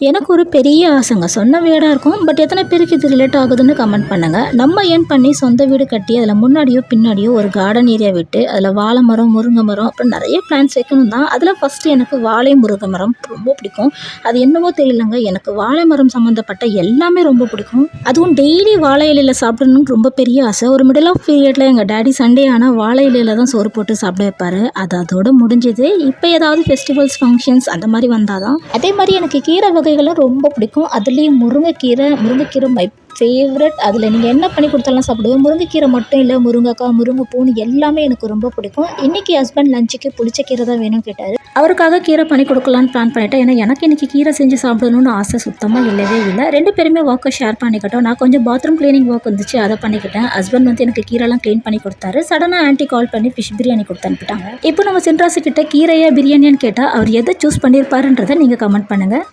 எனக்கு ஒரு பெரிய ஆசைங்க. சொன்ன வீடா இருக்கும். பட் எத்தனை பேருக்கு இது ரிலேட் ஆகுதுன்னு கமெண்ட் பண்ணுங்க. நம்ம ஏர்ன் பண்ணி சொந்த வீடு கட்டி அதில் முன்னாடியோ பின்னாடியோ ஒரு கார்டன் ஏரியா விட்டு அதில் வாழை மரம், முருங்கை மரம் அப்புறம் நிறைய பிளான்ட்ஸ் வைக்கணும் தான். அதில் ஃபஸ்ட்டு எனக்கு வாழை முருங்கை மரம் ரொம்ப பிடிக்கும். அது என்னவோ தெரியலங்க, எனக்கு வாழை மரம் சம்மந்தப்பட்ட எல்லாமே ரொம்ப பிடிக்கும். அதுவும் டெய்லி வாழை இலையில் சாப்பிடணும்னு ரொம்ப பெரிய ஆசை. ஒரு மிடில் ஆஃப் பீரியடில் எங்கள் டேடி சண்டே ஆனால் வாழை இலையில் தான் சோறு போட்டு சாப்பிட வைப்பார். அது அதோட முடிஞ்சது. இப்போ ஏதாவது ஃபெஸ்டிவல்ஸ் ஃபங்க்ஷன்ஸ் அந்த மாதிரி வந்தால் தான். அதே மாதிரி எனக்கு கீரை வகைகளும் ரொம்ப பிடிக்கும். அதுலேயும் முருங்கைக்கீரை மை ஃபேவரட். அதில் நீங்கள் என்ன பண்ணி கொடுத்தாலும் சாப்பிடுவேன். முருங்கைக்கீரை மட்டும் இல்லை, முருங்கைக்காய், முருங்கைப்பூன்னு எல்லாமே எனக்கு ரொம்ப பிடிக்கும். இன்றைக்கி ஹஸ்பண்ட் லஞ்சுக்கு புளிச்ச கீரை தான் வேணும்னு கேட்டார். அவருக்காக கீரை பண்ணி கொடுக்கலான்னு பிளான் பண்ணிட்டேன். ஏன்னா எனக்கு இன்றைக்கி கீரை செஞ்சு சாப்பிடணும்னு ஆசை சுத்தமாக இல்லவே இல்லை. 2 பேருமே ஒர்க்கை ஷேர் பண்ணிக்கிட்டோம். நான் கொஞ்சம் பாத்ரூம் க்ளீனிங் ஒர்க் வந்துச்சு, அதை பண்ணிக்கிட்டேன். ஹஸ்பண்ட் வந்து எனக்கு கீரைலாம் க்ளீன் பண்ணி கொடுத்தாரு. சடனாக ஆன்ட்டி கால் பண்ணி ஃபிஷ் பிரியாணி கொடுத்து அனுப்பிட்டாங்க. இப்போ நம்ம சென்ட்ராஸு கிட்ட கீரையா பிரியாணின்னு கேட்டால் அவர் எதை சூஸ் பண்ணியிருப்பாருன்றதை நீங்கள் கமெண்ட் பண்ணுங்கள்.